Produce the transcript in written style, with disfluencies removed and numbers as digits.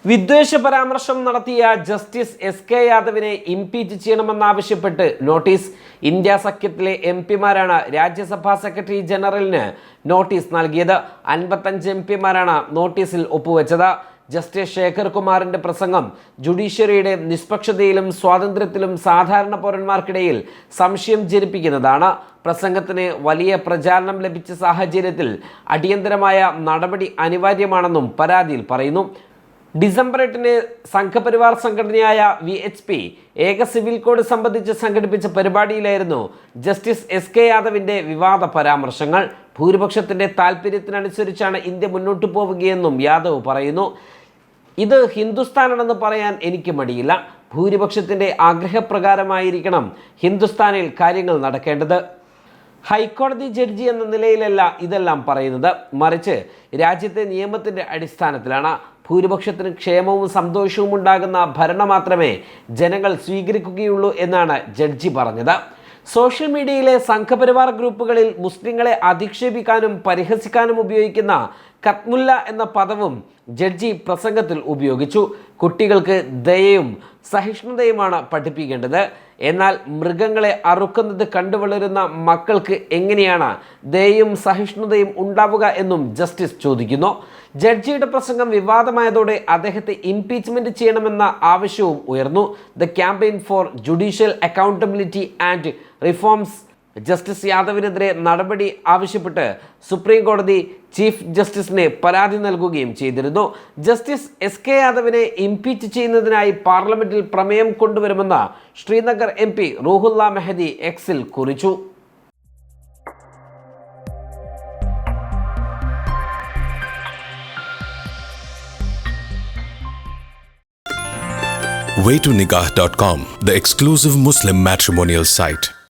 വിദ്വേഷ പരാമർശം നടത്തിയ ജസ്റ്റിസ് എസ്.കെ. യാദവിനെ ഇംപീച്ച് ചെയ്യണമെന്നാവശ്യപ്പെട്ട് നോട്ടീസ്. ഇന്ത്യ സഖ്യത്തിലെ എംപിമാരാണ് രാജ്യസഭാ സെക്രട്ടറി ജനറലിന് നോട്ടീസ് നൽകിയത്. 55 എംപിമാരാണ് നോട്ടീസിൽ ഒപ്പുവെച്ചത്. ജസ്റ്റിസ് ശേഖർ കുമാറിന്റെ പ്രസംഗം ജുഡീഷ്യറിയുടെ നിഷ്പക്ഷതയിലും സ്വാതന്ത്ര്യത്തിലും സാധാരണ പൗരന്മാർക്കിടയിൽ സംശയം ജനിപ്പിക്കുന്നതാണ്. പ്രസംഗത്തിന് വലിയ പ്രചാരണം ലഭിച്ച സാഹചര്യത്തിൽ അടിയന്തരമായ നടപടി അനിവാര്യമാണെന്നും പരാതിയിൽ പറയുന്നു. ഡിസംബർ 8 സംഘപരിവാർ സംഘടനയായ VHP ഏക സിവിൽ കോഡ് സംബന്ധിച്ച് സംഘടിപ്പിച്ച പരിപാടിയിലായിരുന്നു ജസ്റ്റിസ് എസ്.കെ. യാദവിന്റെ വിവാദ പരാമർശങ്ങൾ. ഭൂരിപക്ഷത്തിന്റെ താല്പര്യത്തിനനുസരിച്ചാണ് ഇന്ത്യ മുന്നോട്ടു പോവുകയെന്നും യാദവ് പറയുന്നു. ഇത് ഹിന്ദുസ്ഥാനാണെന്ന് പറയാൻ എനിക്ക് മടിയില്ല. ഭൂരിപക്ഷത്തിന്റെ ആഗ്രഹപ്രകാരമായിരിക്കണം ഹിന്ദുസ്ഥാനിൽ കാര്യങ്ങൾ നടക്കേണ്ടത്. ഹൈക്കോടതി ജഡ്ജി എന്ന നിലയിലല്ല ഇതെല്ലാം പറയുന്നത്, മറിച്ച് രാജ്യത്തെ നിയമത്തിന്റെ അടിസ്ഥാനത്തിലാണ്. ഭൂരിപക്ഷത്തിന് ക്ഷേമവും സന്തോഷവും ഉണ്ടാകുന്ന ഭരണം മാത്രമേ ജനങ്ങൾ സ്വീകരിക്കുകയുള്ളൂ എന്നാണ് ജഡ്ജി പറഞ്ഞത്. സോഷ്യൽ മീഡിയയിലെ സംഘപരിവാർ ഗ്രൂപ്പുകളിൽ മുസ്ലിങ്ങളെ അധിക്ഷേപിക്കാനും പരിഹസിക്കാനും ഉപയോഗിക്കുന്ന കത്മുല്ല എന്ന പദവും ജഡ്ജി പ്രസംഗത്തിൽ ഉപയോഗിച്ചു. കുട്ടികൾക്ക് ദയയും സഹിഷ്ണുതയുമാണ് പഠിപ്പിക്കേണ്ടത്. എന്നാൽ മൃഗങ്ങളെ അറുക്കുന്നത് കണ്ടുവളരുന്ന മക്കൾക്ക് എങ്ങനെയാണ് ദയയും സഹിഷ്ണുതയും ഉണ്ടാവുക എന്നും ജസ്റ്റിസ് ചോദിക്കുന്നു. ജഡ്ജിയുടെ പ്രസംഗം വിവാദമായതോടെ അദ്ദേഹത്തെ ഇംപീച്ച്മെന്റ് ചെയ്യണമെന്ന ആവശ്യവും ഉയർന്നു. The campaign for judicial accountability and reforms justice യാദവിനെതിരെ നടപടി ആവശ്യപ്പെട്ട് സുപ്രീം കോടതി ചീഫ് ജസ്റ്റിസിന് പരാതി നൽകുകയും ചെയ്തിരുന്നു. ജസ്റ്റിസ് എസ്.കെ. യാദവിനെ ഇംപീച്ച് ചെയ്യുന്നതിനായി പാർലമെന്റിൽ പ്രമേയം കൊണ്ടുവരുമെന്ന് ശ്രീനഗർ MP റൂഹുല്ല മെഹദി എക്സിൽ കുറിച്ചു. Waytonikah.com, the exclusive Muslim matrimonial site.